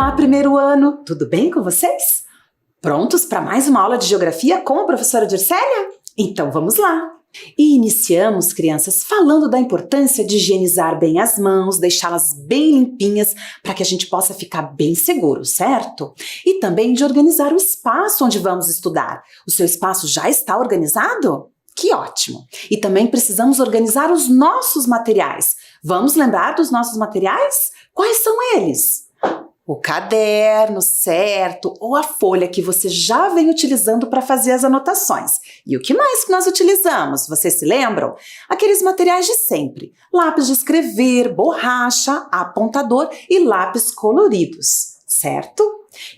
Olá, primeiro ano! Tudo bem com vocês? Prontos para mais uma aula de geografia com a professora Dircélia? Então vamos lá! E iniciamos, crianças, falando da importância de higienizar bem as mãos, deixá-las bem limpinhas para que a gente possa ficar bem seguro, certo? E também de organizar o espaço onde vamos estudar. O seu espaço já está organizado? Que ótimo! E também precisamos organizar os nossos materiais. Vamos lembrar dos nossos materiais? Quais são eles? O caderno, certo, ou a folha que você já vem utilizando para fazer as anotações. E o que mais que nós utilizamos? Vocês se lembram? Aqueles materiais de sempre. Lápis de escrever, borracha, apontador e lápis coloridos, certo?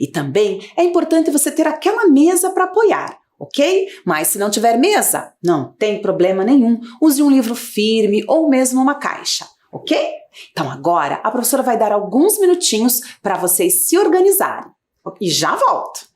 E também é importante você ter aquela mesa para apoiar, ok? Mas se não tiver mesa, não tem problema nenhum. Use um livro firme ou mesmo uma caixa. Ok? Então agora a professora vai dar alguns minutinhos para vocês se organizarem. E já volto!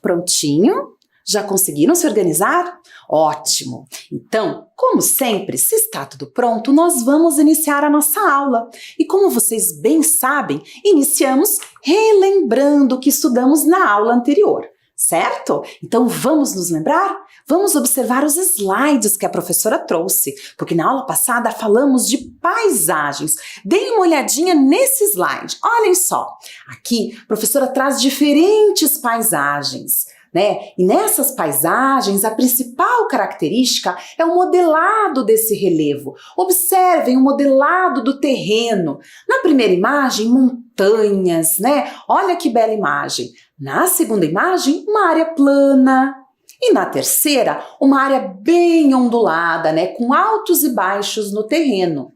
Prontinho? Já conseguiram se organizar? Ótimo! Então, como sempre, se está tudo pronto, nós vamos iniciar a nossa aula. E como vocês bem sabem, iniciamos relembrando o que estudamos na aula anterior, certo? Então vamos nos lembrar? Vamos observar os slides que a professora trouxe, porque na aula passada falamos de paisagens. Deem uma olhadinha nesse slide, olhem só. Aqui a professora traz diferentes paisagens, né? E nessas paisagens, a principal característica é o modelado desse relevo. Observem o modelado do terreno. Na primeira imagem, montanhas, né? Olha que bela imagem. Na segunda imagem, uma área plana. E na terceira, uma área bem ondulada, né? Com altos e baixos no terreno.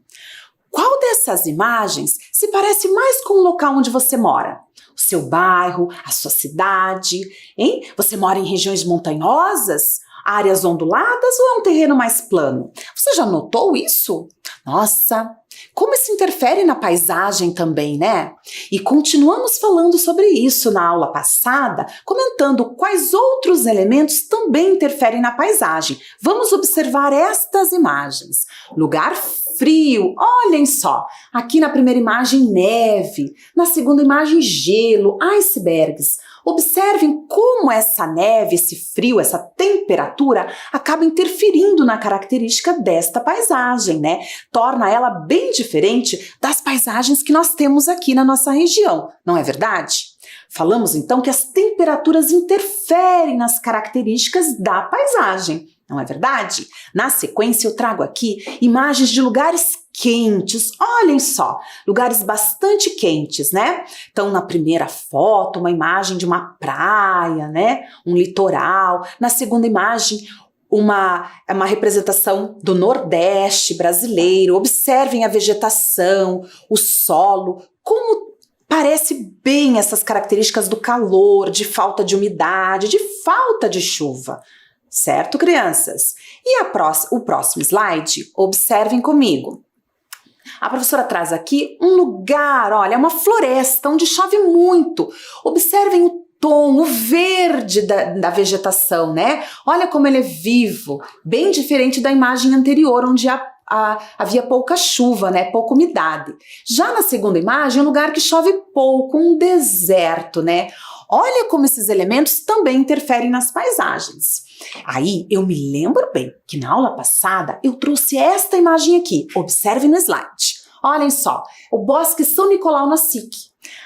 Qual dessas imagens se parece mais com o local onde você mora? O seu bairro, a sua cidade, hein? Você mora em regiões montanhosas, áreas onduladas ou é um terreno mais plano? Você já notou isso? Nossa, como isso interfere na paisagem também, né? E continuamos falando sobre isso na aula passada, comentando quais outros elementos também interferem na paisagem. Vamos observar estas imagens. Lugar frio, olhem só. Aqui na primeira imagem, neve. Na segunda imagem, gelo, icebergs. Observem como essa neve, esse frio, essa temperatura acaba interferindo na característica desta paisagem, né? Torna ela bem diferente das paisagens que nós temos aqui na nossa região, não é verdade? Falamos então que as temperaturas interferem nas características da paisagem, não é verdade? Na sequência eu trago aqui imagens de lugares quentes, olhem só, lugares bastante quentes, né? Então, na primeira foto, uma imagem de uma praia, né? Um litoral. Na segunda imagem, uma representação do Nordeste brasileiro. Observem a vegetação, o solo, como parece bem essas características do calor, de falta de umidade, de falta de chuva. Certo, crianças? E o próximo slide, observem comigo. A professora traz aqui um lugar, olha, uma floresta onde chove muito. Observem o tom, o verde da vegetação, né? Olha como ele é vivo, bem diferente da imagem anterior, onde havia pouca chuva, né? Pouca umidade. Já na segunda imagem, um lugar que chove pouco, um deserto, né? Olha como esses elementos também interferem nas paisagens. Aí eu me lembro bem que na aula passada eu trouxe esta imagem aqui. Observe no slide. Olhem só, o Bosque São Nicolau na SIC.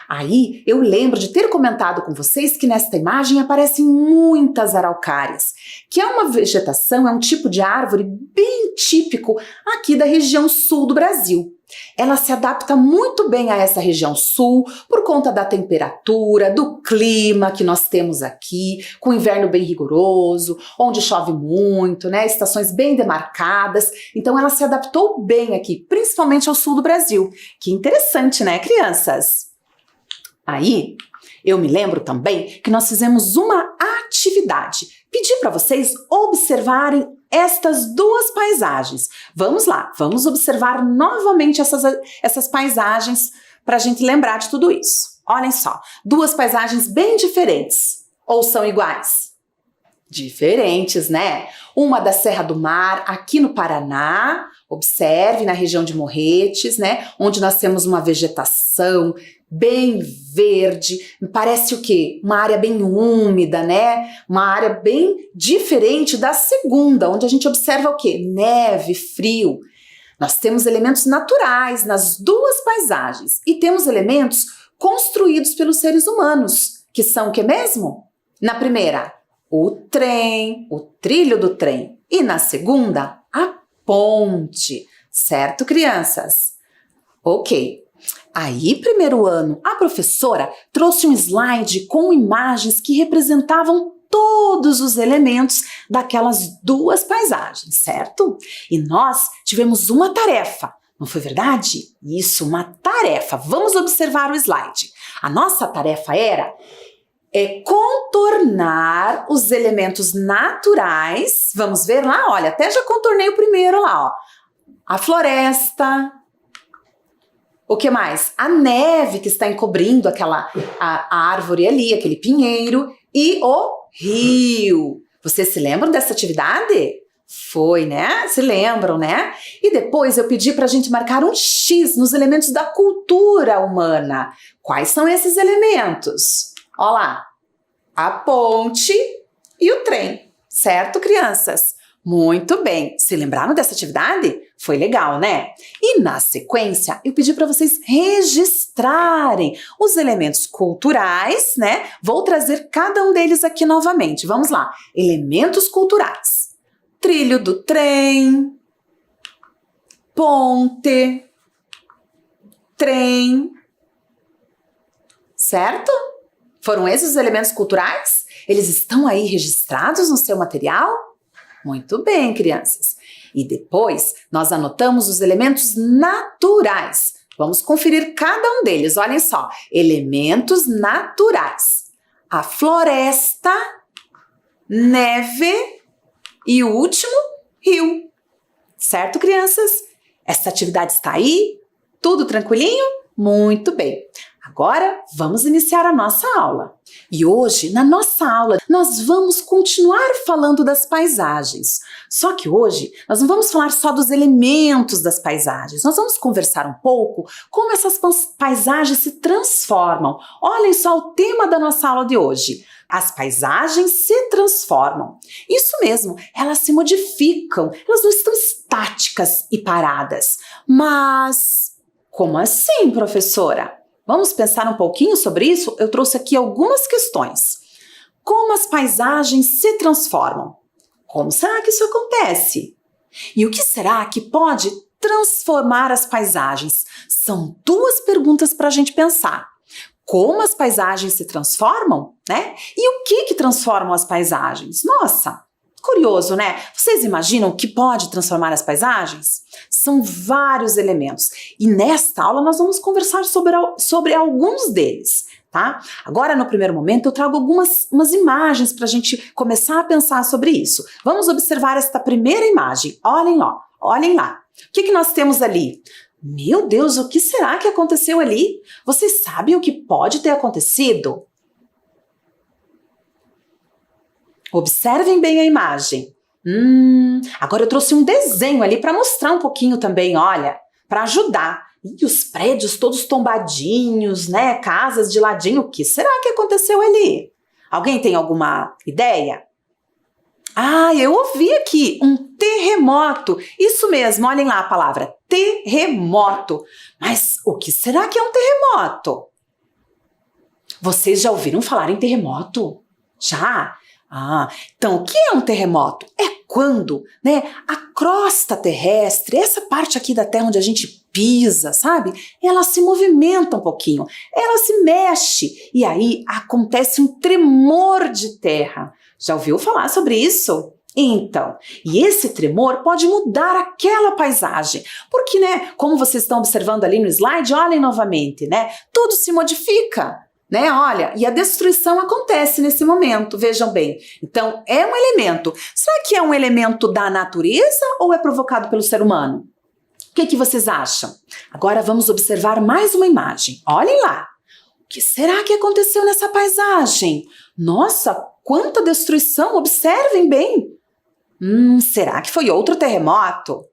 Aí eu lembro de ter comentado com vocês que nesta imagem aparecem muitas araucárias, que é uma vegetação, é um tipo de árvore bem típico aqui da região sul do Brasil. ela se adapta muito bem a essa região sul por conta da temperatura, do clima que nós temos aqui, com o inverno bem rigoroso, onde chove muito, né? Estações bem demarcadas. Então ela se adaptou bem aqui, principalmente ao sul do Brasil. Que interessante, né, crianças? Aí, eu me lembro também que nós fizemos uma atividade. Pedi para vocês observarem estas duas paisagens. Vamos lá, vamos observar novamente essas paisagens para a gente lembrar de tudo isso. Olhem só, duas paisagens bem diferentes. Ou são iguais? Diferentes, né? Uma da Serra do Mar, aqui no Paraná, observe, na região de Morretes, né? Onde nós temos uma vegetação bem verde, parece o quê? Uma área bem úmida, né? Uma área bem diferente da segunda, onde a gente observa o quê? Neve, frio. Nós temos elementos naturais nas duas paisagens e temos elementos construídos pelos seres humanos, que são o que mesmo? Na primeira, o trem, o trilho do trem. E na segunda, a ponte. Certo, crianças? Ok. Aí, primeiro ano, a professora trouxe um slide com imagens que representavam todos os elementos daquelas duas paisagens, certo? E nós tivemos uma tarefa, não foi verdade? Isso, uma tarefa. Vamos observar o slide. A nossa tarefa era contornar os elementos naturais. Vamos ver lá, olha, até já contornei o primeiro lá, ó. A floresta. O que mais? A neve que está encobrindo a árvore ali, aquele pinheiro, e o rio. Vocês se lembram dessa atividade? Foi, né? Se lembram, né? E depois eu pedi para a gente marcar um X nos elementos da cultura humana. Quais são esses elementos? Olha lá, a ponte e o trem. Certo, crianças? Muito bem. Se lembraram dessa atividade? Foi legal, né? E na sequência, eu pedi para vocês registrarem os elementos culturais, né? Vou trazer cada um deles aqui novamente. Vamos lá. Elementos culturais. Trilho do trem, ponte, trem. Certo? Foram esses os elementos culturais? Eles estão aí registrados no seu material? Muito bem, crianças. E depois, nós anotamos os elementos naturais. Vamos conferir cada um deles. Olhem só. Elementos naturais. A floresta, neve e o último, rio. Certo, crianças? Essa atividade está aí? Tudo tranquilinho? Muito bem. Agora, vamos iniciar a nossa aula. E hoje, na nossa aula, nós vamos continuar falando das paisagens. Só que hoje, nós não vamos falar só dos elementos das paisagens. Nós vamos conversar um pouco como essas paisagens se transformam. Olhem só o tema da nossa aula de hoje. As paisagens se transformam. Isso mesmo, elas se modificam. Elas não estão estáticas e paradas. Mas, como assim, professora? Vamos pensar um pouquinho sobre isso? Eu trouxe aqui algumas questões. Como as paisagens se transformam? Como será que isso acontece? E o que será que pode transformar as paisagens? São duas perguntas para a gente pensar. Como as paisagens se transformam, né? E o que transformam as paisagens? Nossa, curioso, né? Vocês imaginam o que pode transformar as paisagens? São vários elementos. E nesta aula nós vamos conversar sobre alguns deles, tá? Agora, no primeiro momento, eu trago umas imagens para a gente começar a pensar sobre isso. Vamos observar esta primeira imagem. Olhem lá, olhem lá. O que nós temos ali? Meu Deus, o que será que aconteceu ali? Vocês sabem o que pode ter acontecido? Observem bem a imagem. Agora eu trouxe um desenho ali para mostrar um pouquinho também, olha, para ajudar. E os prédios todos tombadinhos, né? Casas de ladinho, o que será que aconteceu ali? Alguém tem alguma ideia? Ah, eu ouvi aqui, um terremoto. Isso mesmo, olhem lá a palavra, terremoto. Mas o que será que é um terremoto? Vocês já ouviram falar em terremoto? Já? Então, o que é um terremoto? É quando, né, a crosta terrestre, essa parte aqui da Terra onde a gente pisa, sabe? Ela se movimenta um pouquinho, ela se mexe e aí acontece um tremor de terra. Já ouviu falar sobre isso? Então, e esse tremor pode mudar aquela paisagem, porque, como vocês estão observando ali no slide, olhem novamente, tudo se modifica, olha, e a destruição acontece nesse momento, vejam bem. Então, é um elemento. Será que é um elemento da natureza ou é provocado pelo ser humano? O que vocês acham? Agora vamos observar mais uma imagem. Olhem lá. O que será que aconteceu nessa paisagem? Nossa, quanta destruição! Observem bem. Será que foi outro terremoto?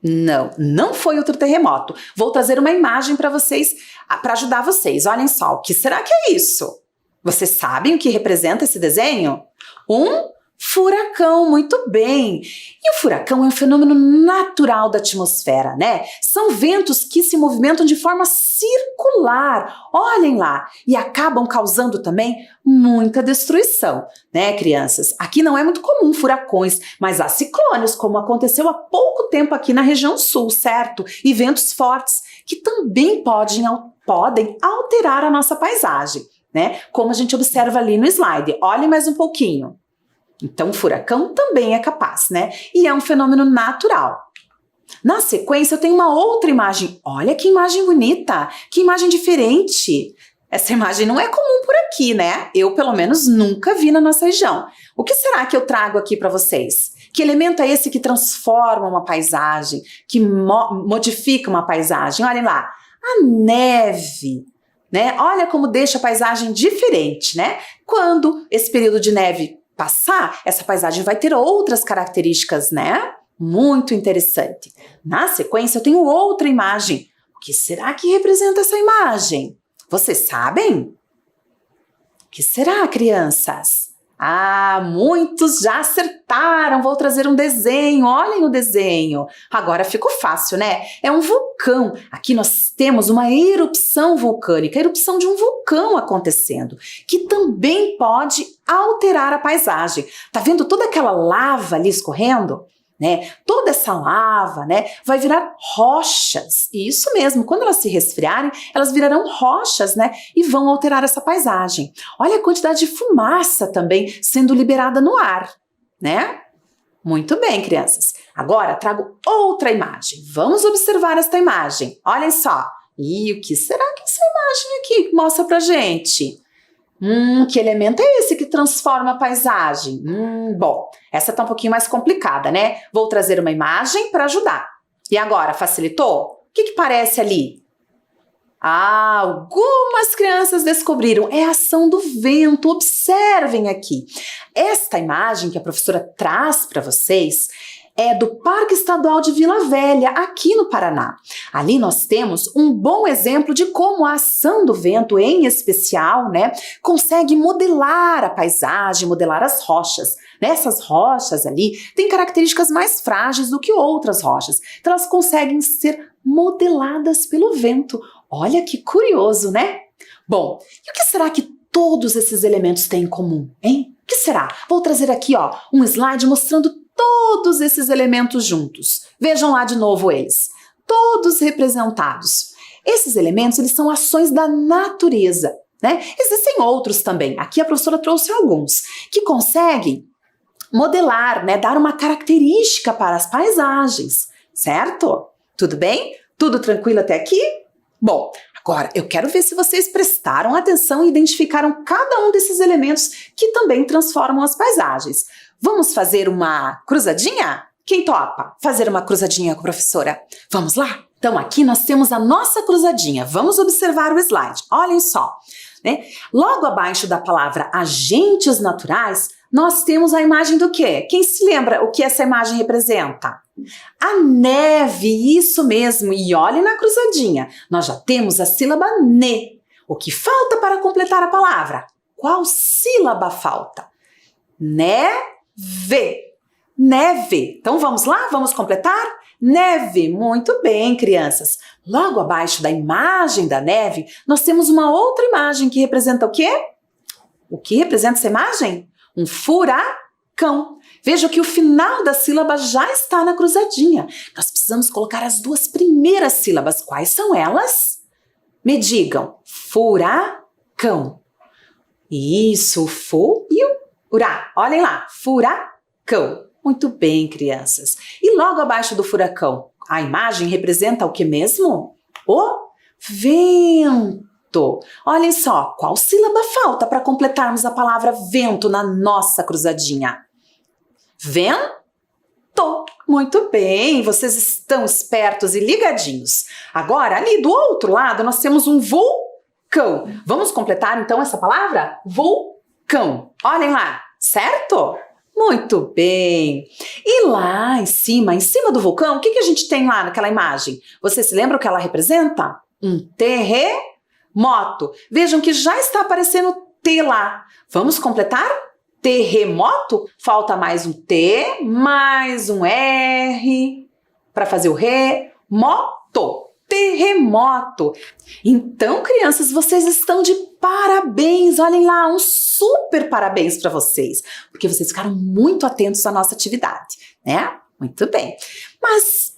Não, não foi outro terremoto. Vou trazer uma imagem para vocês, para ajudar vocês. Olhem só, o que será que é isso? Vocês sabem o que representa esse desenho? Um furacão, muito bem. E o furacão é um fenômeno natural da atmosfera, São ventos que se movimentam de forma circular, olhem lá, e acabam causando também muita destruição, crianças? Aqui não é muito comum furacões, mas há ciclones, como aconteceu há pouco tempo aqui na região sul, certo? E ventos fortes, que também podem alterar a nossa paisagem, Como a gente observa ali no slide. Olhem mais um pouquinho. Então, o furacão também é capaz, E é um fenômeno natural. Na sequência, eu tenho uma outra imagem. Olha que imagem bonita, que imagem diferente. Essa imagem não é comum por aqui, Eu, pelo menos, nunca vi na nossa região. O que será que eu trago aqui para vocês? Que elemento é esse que transforma uma paisagem, que modifica uma paisagem? Olhem lá, a neve. Olha como deixa a paisagem diferente, Quando esse período de neve passar, essa paisagem vai ter outras características, Muito interessante. Na sequência, eu tenho outra imagem. O que será que representa essa imagem? Vocês sabem? O que será, crianças? Muitos já acertaram. Vou trazer um desenho. Olhem o desenho. Agora ficou fácil, É um vulcão. Aqui nós temos uma erupção vulcânica, a erupção de um vulcão acontecendo, que também pode alterar a paisagem. Tá vendo toda aquela lava ali escorrendo? Toda essa lava, vai virar rochas. E isso mesmo, quando elas se resfriarem, elas virarão rochas, e vão alterar essa paisagem. Olha a quantidade de fumaça também sendo liberada no ar, Muito bem, crianças. Agora trago outra imagem. Vamos observar esta imagem. Olhem só. E o que será que essa imagem aqui mostra pra gente? Que elemento é esse que transforma a paisagem? Bom, essa tá um pouquinho mais complicada, Vou trazer uma imagem para ajudar. E agora, facilitou? O que parece ali? Algumas crianças descobriram. É a ação do vento. Observem aqui. Esta imagem que a professora traz para vocês é do Parque Estadual de Vila Velha, aqui no Paraná. Ali nós temos um bom exemplo de como a ação do vento, em especial, consegue modelar a paisagem, modelar as rochas. Essas rochas ali têm características mais frágeis do que outras rochas. Então elas conseguem ser modeladas pelo vento. Olha que curioso, Bom, e o que será que todos esses elementos têm em comum, hein? O que será? Vou trazer aqui, um slide mostrando todos esses elementos juntos. Vejam lá de novo eles. Todos representados. Esses elementos, eles são ações da natureza, Existem outros também. Aqui a professora trouxe alguns que conseguem modelar, dar uma característica para as paisagens, certo? Tudo bem? Tudo tranquilo até aqui? Bom, agora eu quero ver se vocês prestaram atenção e identificaram cada um desses elementos que também transformam as paisagens. Vamos fazer uma cruzadinha? Quem topa fazer uma cruzadinha com a professora? Vamos lá? Então aqui nós temos a nossa cruzadinha. Vamos observar o slide. Olhem só, Logo abaixo da palavra agentes naturais, nós temos a imagem do quê? Quem se lembra o que essa imagem representa? A neve, isso mesmo. E olhem na cruzadinha, nós já temos a sílaba ne. O que falta para completar a palavra? Qual sílaba falta? Neve. Neve. Então vamos lá? Vamos completar? Neve. Muito bem, crianças. Logo abaixo da imagem da neve, nós temos uma outra imagem que representa o quê? O que representa essa imagem? Um furacão. Veja que o final da sílaba já está na cruzadinha. Nós precisamos colocar as duas primeiras sílabas. Quais são elas? Me digam. Furacão. Isso, o fu e o urá. Olhem lá, furacão. Muito bem, crianças. E logo abaixo do furacão, a imagem representa o que mesmo? O vento. Olhem só, qual sílaba falta para completarmos a palavra vento na nossa cruzadinha? Vento. Muito bem, vocês estão espertos e ligadinhos. Agora, ali do outro lado, nós temos um vulcão. Vamos completar então essa palavra? Vulcão. Olhem lá, certo? Muito bem. E lá em cima do vulcão, o que a gente tem lá naquela imagem? Você se lembra o que ela representa? Um terremoto. Vejam que já está aparecendo T lá. Vamos completar? Terremoto? Falta mais um T, mais um R para fazer o remoto. Terremoto. Então, crianças, vocês estão de parabéns. Olhem lá, um super parabéns para vocês, porque vocês ficaram muito atentos à nossa atividade, né? Muito bem. Mas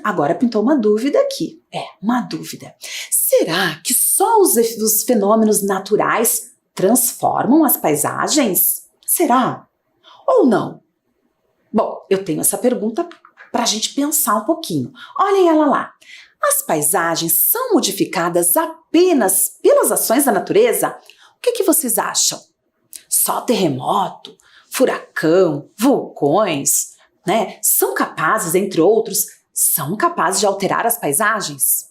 agora pintou uma dúvida aqui. Uma dúvida. Será que só os fenômenos naturais transformam as paisagens? Será? Ou não? Bom, eu tenho essa pergunta para a gente pensar um pouquinho. Olhem ela lá. As paisagens são modificadas apenas pelas ações da natureza? O que vocês acham? Só terremoto, furacão, vulcões, né? São capazes, entre outros, de alterar as paisagens?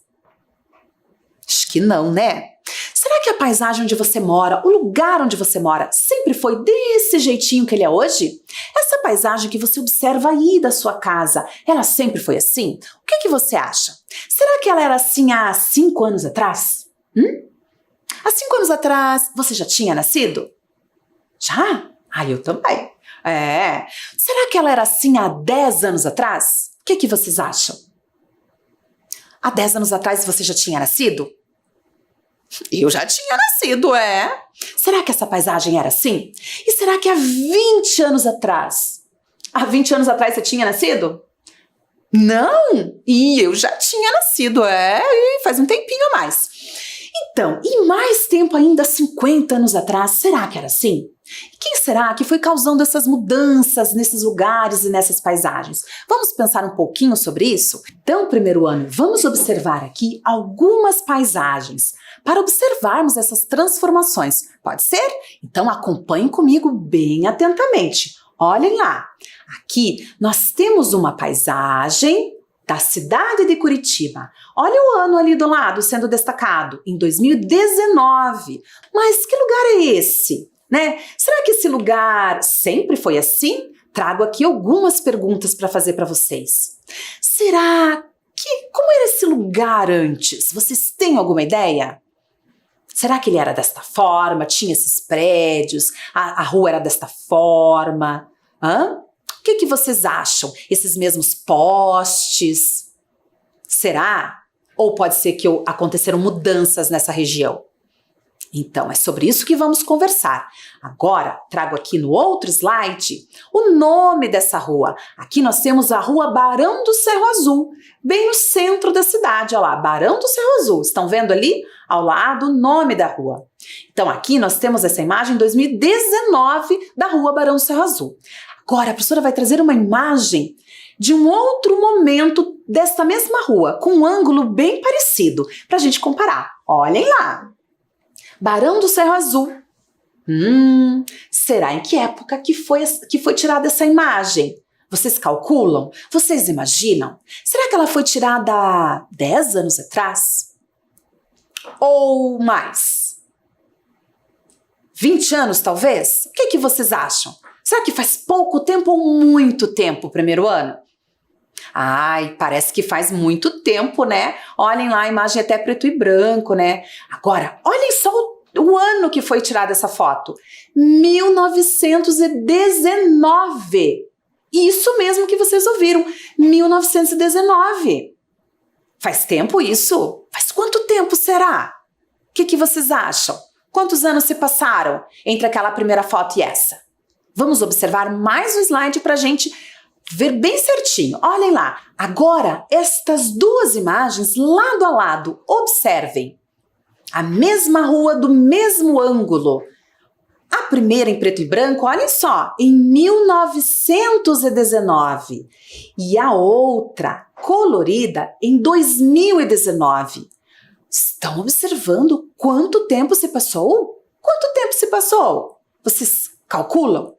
Acho que não, né? Será que a paisagem onde você mora, o lugar onde você mora, sempre foi desse jeitinho que ele é hoje? Essa paisagem que você observa aí da sua casa, ela sempre foi assim? O que você acha? Será que ela era assim há 5 anos atrás? Há 5 anos atrás, você já tinha nascido? Já? Eu também. Será que ela era assim há 10 anos atrás? O que vocês acham? Há 10 anos atrás você já tinha nascido? Eu já tinha nascido, Será que essa paisagem era assim? E será que há 20 anos atrás? Há 20 anos atrás você tinha nascido? Não! E eu já tinha nascido, e faz um tempinho a mais. Então, e mais tempo ainda, 50 anos atrás, será que era assim? E quem será que foi causando essas mudanças nesses lugares e nessas paisagens? Vamos pensar um pouquinho sobre isso? Então, primeiro ano, vamos observar aqui algumas paisagens para observarmos essas transformações. Pode ser? Então, acompanhem comigo bem atentamente. Olhem lá. Aqui nós temos uma paisagem da cidade de Curitiba. Olha o ano ali do lado sendo destacado, em 2019. Mas que lugar é esse? Né? Será que esse lugar sempre foi assim? Trago aqui algumas perguntas para fazer para vocês. Como era esse lugar antes? Vocês têm alguma ideia? Será que ele era desta forma? Tinha esses prédios? A rua era desta forma? O que vocês acham? Esses mesmos postes? Será? Ou pode ser que aconteceram mudanças nessa região? Então, é sobre isso que vamos conversar. Agora, trago aqui no outro slide o nome dessa rua. Aqui nós temos a rua Barão do Cerro Azul, bem no centro da cidade. Olha lá, Barão do Cerro Azul. Estão vendo ali ao lado o nome da rua? Então, aqui nós temos essa imagem em 2019 da rua Barão do Cerro Azul. Agora, a professora vai trazer uma imagem de um outro momento desta mesma rua, com um ângulo bem parecido, para a gente comparar. Olhem lá. Barão do Cerro Azul. Será em que época que foi tirada essa imagem? Vocês calculam? Vocês imaginam? Será que ela foi tirada há 10 anos atrás? Ou mais? 20 anos, talvez? O que vocês acham? Será que faz pouco tempo ou muito tempo, primeiro ano? Parece que faz muito tempo, né? Olhem lá, a imagem é até preto e branco, né? Agora, olhem só o ano que foi tirada essa foto. 1919. Isso mesmo que vocês ouviram, 1919. Faz tempo isso? Faz quanto tempo será? O que vocês acham? Quantos anos se passaram entre aquela primeira foto e essa? Vamos observar mais um slide para a gente ver bem certinho. Olhem lá. Agora, estas duas imagens lado a lado. Observem. A mesma rua do mesmo ângulo. A primeira em preto e branco, olhem só, em 1919. E a outra, colorida, em 2019. Estão observando quanto tempo se passou? Quanto tempo se passou? Vocês calculam?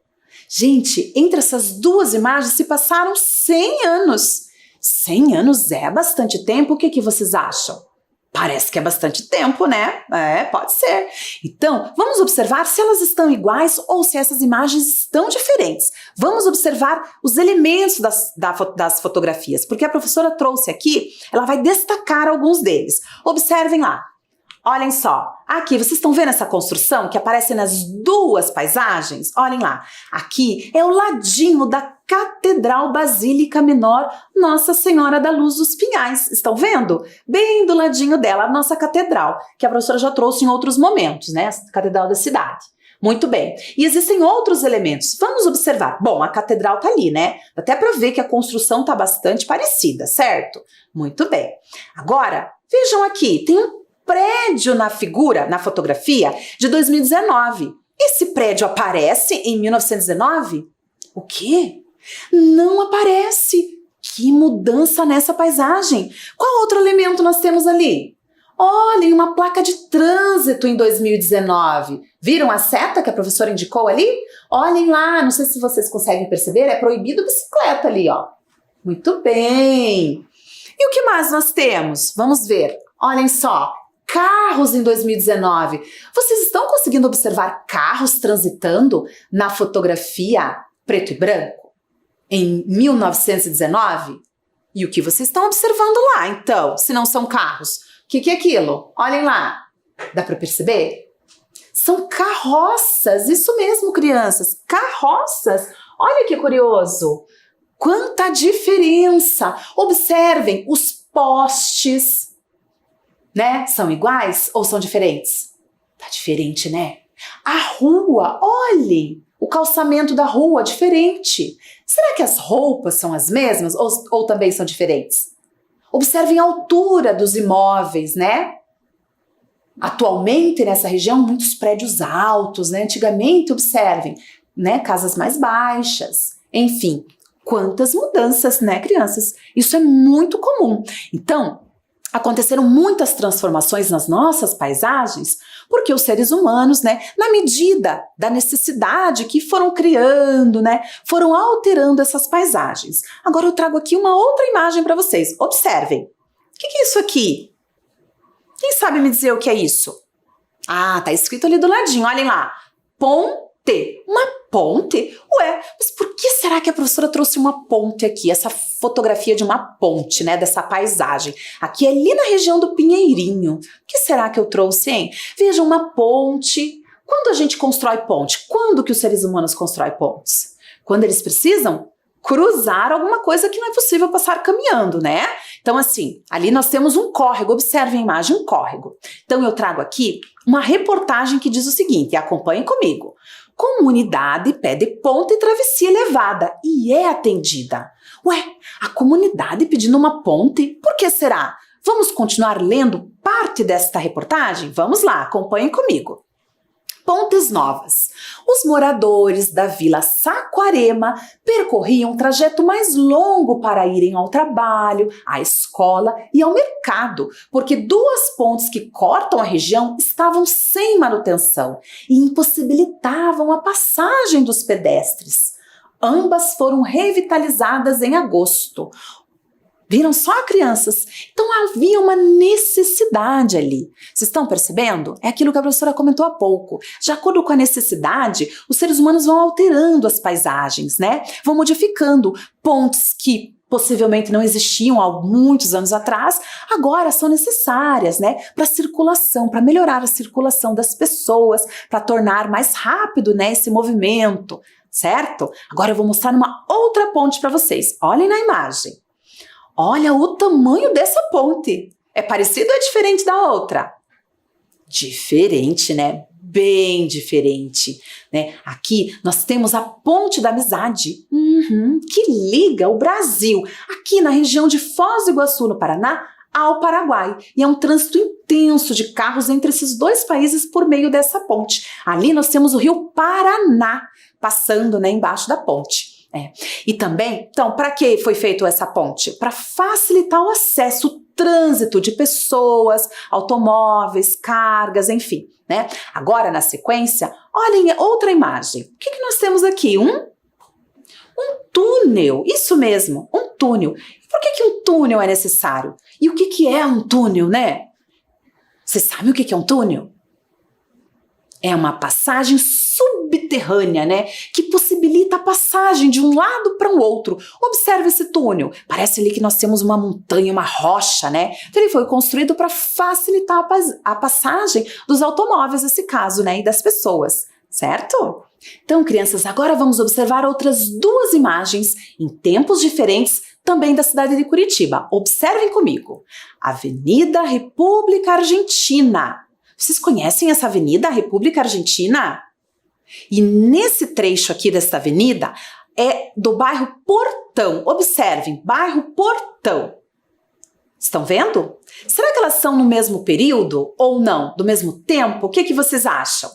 Gente, entre essas duas imagens se passaram 100 anos. 100 anos é bastante tempo, o que vocês acham? Parece que é bastante tempo, né? Pode ser. Então, vamos observar se elas estão iguais ou se essas imagens estão diferentes. Vamos observar os elementos das fotografias, porque a professora trouxe aqui, ela vai destacar alguns deles. Observem lá. Olhem só, aqui vocês estão vendo essa construção que aparece nas duas paisagens? Olhem lá, aqui é o ladinho da Catedral Basílica Menor Nossa Senhora da Luz dos Pinhais. Estão vendo? Bem do ladinho dela, a nossa catedral, que a professora já trouxe em outros momentos, né? A Catedral da Cidade. Muito bem. E existem outros elementos. Vamos observar. Bom, a catedral tá ali, né? Dá até para ver que a construção tá bastante parecida, certo? Muito bem. Agora, vejam aqui, tem um prédio na fotografia de 2019. Esse prédio aparece em 1919? O quê? Não aparece. Que mudança nessa paisagem. Qual outro elemento nós temos ali? Olhem, uma placa de trânsito em 2019. Viram a seta que a professora indicou ali? Olhem lá, não sei se vocês conseguem perceber, é proibido bicicleta ali, ó. Muito bem. E o que mais nós temos? Vamos ver. Olhem só. Carros em 2019. Vocês estão conseguindo observar carros transitando na fotografia preto e branco em 1919? E o que vocês estão observando lá, então, se não são carros? O que é aquilo? Olhem lá. Dá para perceber? São carroças. Isso mesmo, crianças. Carroças. Olha que curioso. Quanta diferença. Observem os postes. Né? São iguais ou são diferentes? Tá diferente, né? A rua, olhem, o calçamento da rua diferente. Será que as roupas são as mesmas ou também são diferentes? Observem a altura dos imóveis, né? Atualmente, nessa região, muitos prédios altos, né? Antigamente, observem, né? Casas mais baixas. Enfim, quantas mudanças, né, crianças? Isso é muito comum. Então, aconteceram muitas transformações nas nossas paisagens porque os seres humanos, né, na medida da necessidade que foram criando, né, foram alterando essas paisagens. Agora eu trago aqui uma outra imagem para vocês. Observem. O que é isso aqui? Quem sabe me dizer o que é isso? Ah, tá escrito ali do ladinho, olhem lá. Ponte. Uma ponte? Ué, mas por que será que a professora trouxe uma ponte aqui? Essa fotografia de uma ponte, né? Dessa paisagem. Aqui é ali na região do Pinheirinho. O que será que eu trouxe, hein? Veja, uma ponte. Quando a gente constrói ponte? Quando que os seres humanos constroem pontes? Quando eles precisam cruzar alguma coisa que não é possível passar caminhando, né? Então, assim, ali nós temos um córrego. Observem a imagem, um córrego. Então, eu trago aqui uma reportagem que diz o seguinte, acompanhem comigo. Comunidade pede ponte e travessia elevada e é atendida. Ué, a comunidade pedindo uma ponte? Por que será? Vamos continuar lendo parte desta reportagem? Vamos lá, acompanhem comigo. Pontes Novas. Os moradores da Vila Saquarema percorriam um trajeto mais longo para irem ao trabalho, à escola e ao mercado, porque duas pontes que cortam a região estavam sem manutenção e impossibilitavam a passagem dos pedestres. Ambas foram revitalizadas em agosto. Viram só, crianças? Então havia uma necessidade ali. Vocês estão percebendo? É aquilo que a professora comentou há pouco. De acordo com a necessidade, os seres humanos vão alterando as paisagens, né? Vão modificando pontes que possivelmente não existiam há muitos anos atrás, agora são necessárias, né? Para circulação, para melhorar a circulação das pessoas, para tornar mais rápido, né, esse movimento, certo? Agora eu vou mostrar uma outra ponte para vocês. Olhem na imagem. Olha o tamanho dessa ponte. É parecido ou é diferente da outra? Diferente, né? bem diferente, né? Aqui nós temos a Ponte da Amizade, que liga o Brasil, aqui na região de Foz do Iguaçu, no Paraná, ao Paraguai. E é um trânsito intenso de carros entre esses dois países por meio dessa ponte. Ali nós temos o Rio Paraná passando, né, embaixo da ponte. E também, então, para que foi feita essa ponte? Para facilitar o acesso, o trânsito de pessoas, automóveis, cargas, enfim, né? Agora, na sequência, olhem outra imagem. O que nós temos aqui? Um túnel, isso mesmo, um túnel. Por que um túnel é necessário? E o que é um túnel, né? Você sabe o que é um túnel? É uma passagem subterrânea, né? Que possibilita a passagem de um lado para o outro. Observe esse túnel. Parece ali que nós temos uma montanha, uma rocha, né? Então ele foi construído para facilitar a passagem dos automóveis, nesse caso, né? E das pessoas, certo? Então, crianças, agora vamos observar outras duas imagens em tempos diferentes também da cidade de Curitiba. Observem comigo. Avenida República Argentina. Vocês conhecem essa avenida, a República Argentina? E nesse trecho aqui desta avenida é do bairro Portão. Observem, bairro Portão. Estão vendo? Será que elas são no mesmo período ou não? Do mesmo tempo? O que vocês acham?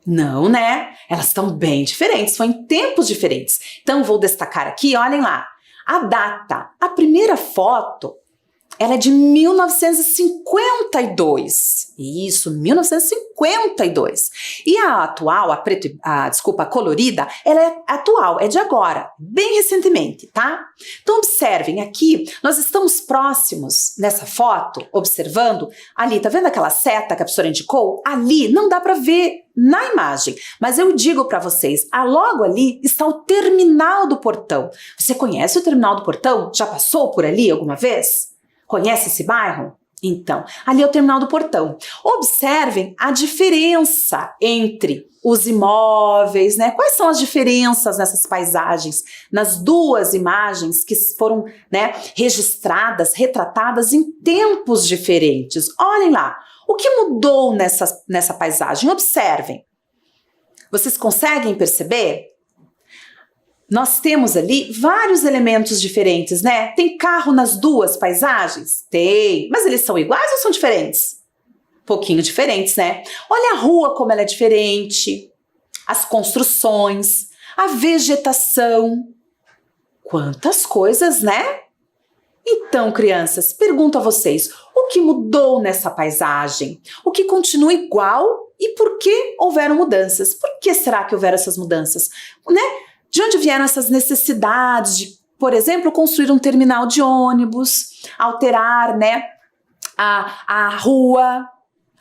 Não, né? Elas estão bem diferentes, são em tempos diferentes. Então, vou destacar aqui, olhem lá, a data. A primeira foto, ela é de 1952. Isso, 1952. E a atual, a colorida, ela é atual, é de agora, bem recentemente, tá? Então, observem aqui, nós estamos próximos nessa foto, observando ali, tá vendo aquela seta que a professora indicou? Ali, não dá para ver na imagem, mas eu digo para vocês, logo ali está o terminal do Portão. Você conhece o terminal do Portão? Já passou por ali alguma vez? Conhece esse bairro? Então, ali é o terminal do Portão. Observem a diferença entre os imóveis, né? Quais são as diferenças nessas paisagens, nas duas imagens que foram, né, registradas, retratadas em tempos diferentes? Olhem lá, o que mudou nessa paisagem? Observem. Vocês conseguem perceber? Nós temos ali vários elementos diferentes, né? Tem carro nas duas paisagens? Tem. Mas eles são iguais ou são diferentes? Pouquinho diferentes, né? Olha a rua como ela é diferente. As construções, a vegetação. Quantas coisas, né? Então, crianças, pergunto a vocês, o que mudou nessa paisagem? O que continua igual e por que houveram mudanças? Por que será que houveram essas mudanças, né? De onde vieram essas necessidades de, por exemplo, construir um terminal de ônibus, alterar, né, a rua?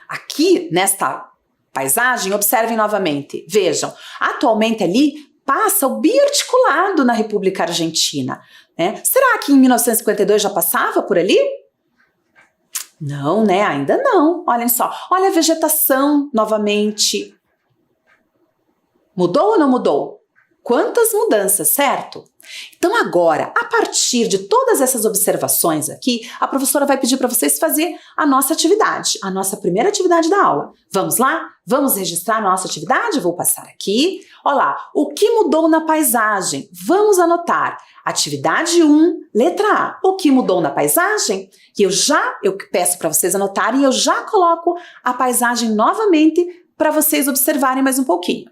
Aqui, nesta paisagem, observem novamente, vejam, atualmente ali passa o biarticulado na República Argentina, né? Será que em 1952 já passava por ali? Não, né? Ainda não. Olhem só, olha a vegetação novamente. Mudou ou não mudou? Quantas mudanças, certo? Então agora, a partir de todas essas observações aqui, a professora vai pedir para vocês fazer a nossa atividade, a nossa primeira atividade da aula. Vamos lá? Vamos registrar a nossa atividade? Vou passar aqui. Olha lá, o que mudou na paisagem? Vamos anotar. Atividade 1, letra A. O que mudou na paisagem? E eu peço para vocês anotarem e eu já coloco a paisagem novamente para vocês observarem mais um pouquinho.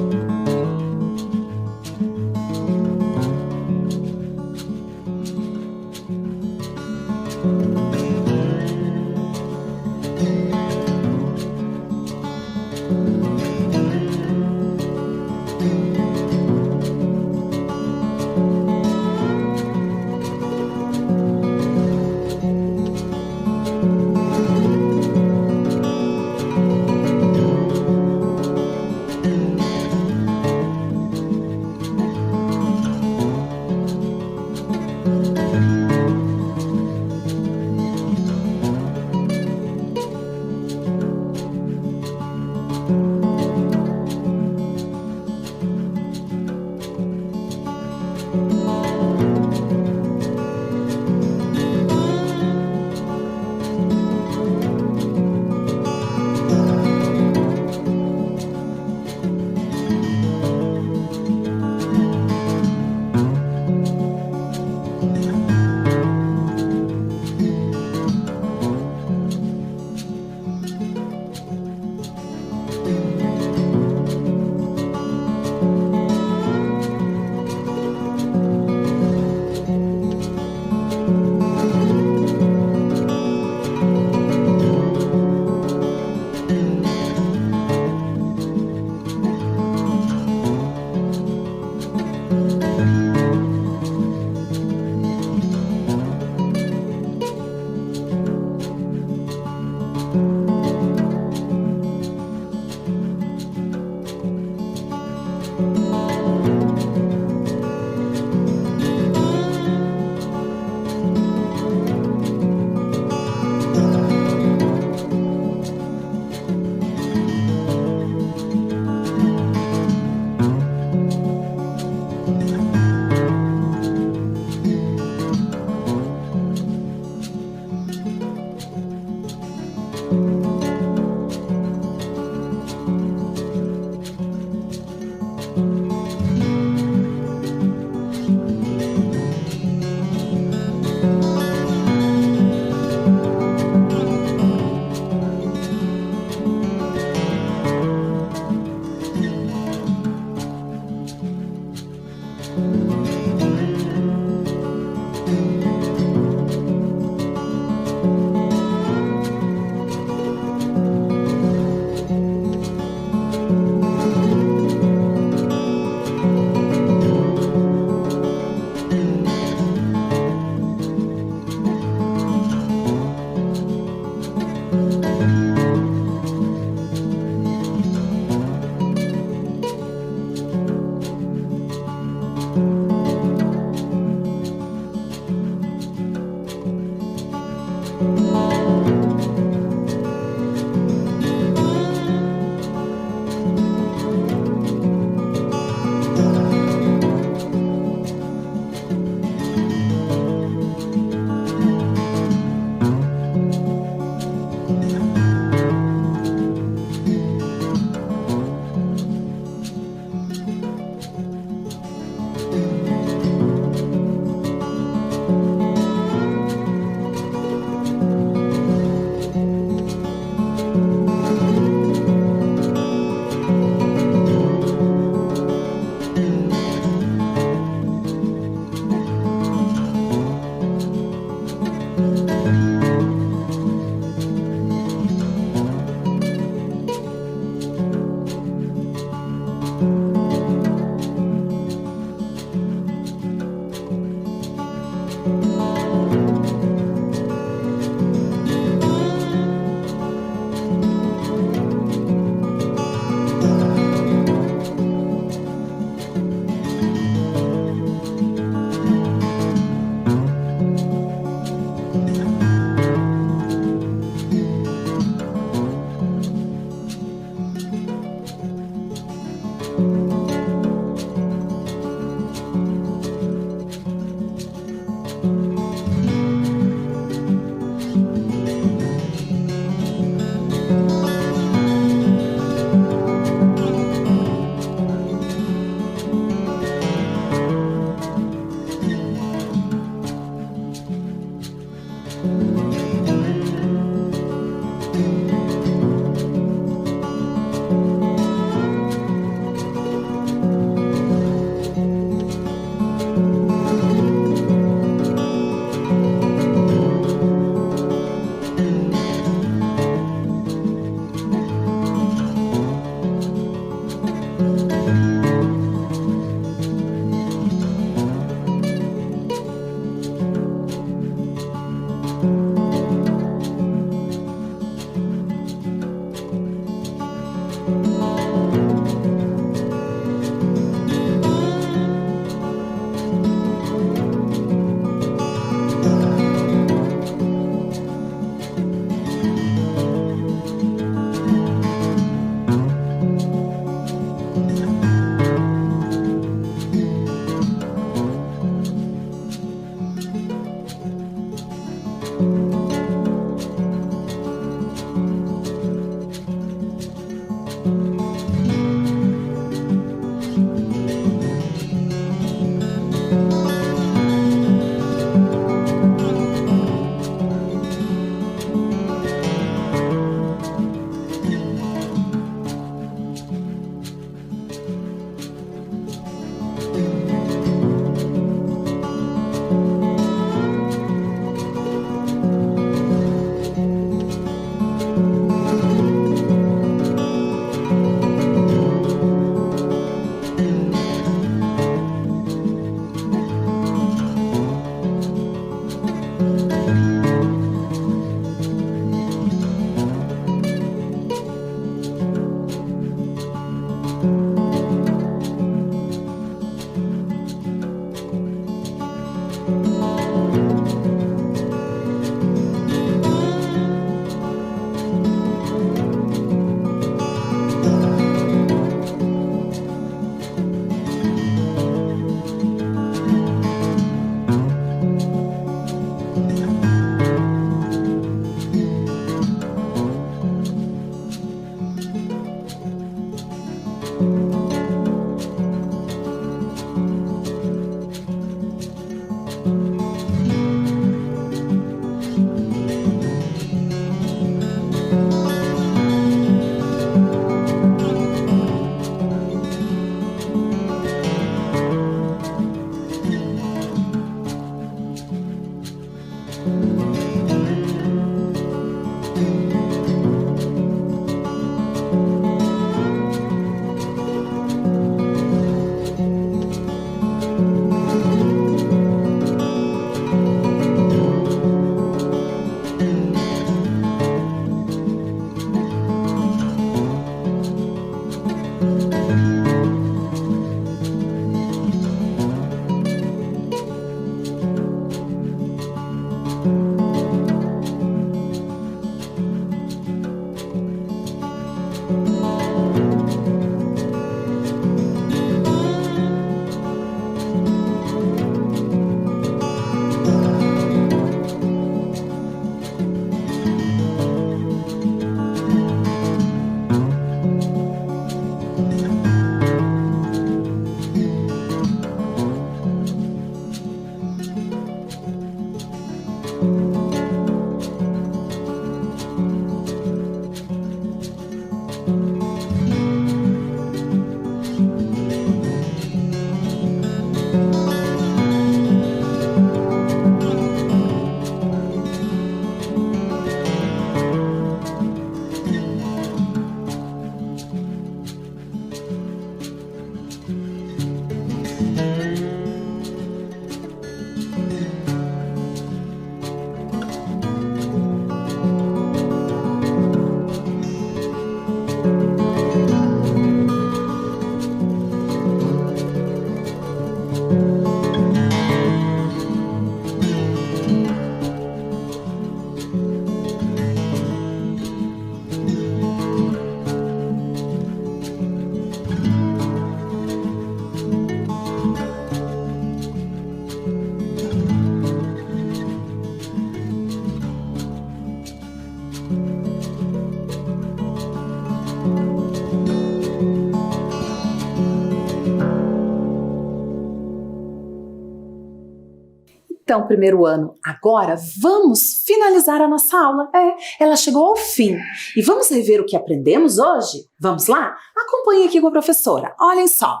Então, primeiro ano, agora vamos finalizar a nossa aula. Ela chegou ao fim. E vamos rever o que aprendemos hoje? Vamos lá? Acompanhe aqui com a professora. Olhem só.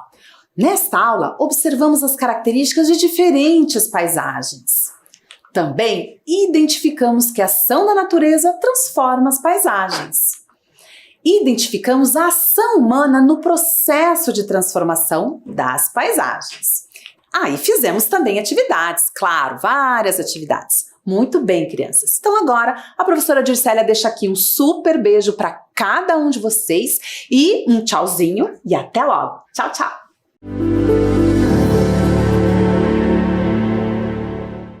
Nesta aula, observamos as características de diferentes paisagens. Também identificamos que a ação da natureza transforma as paisagens. Identificamos a ação humana no processo de transformação das paisagens. E fizemos também atividades, claro, várias atividades. Muito bem, crianças. Então agora a professora Dircélia deixa aqui um super beijo para cada um de vocês e um tchauzinho e até logo. Tchau, tchau!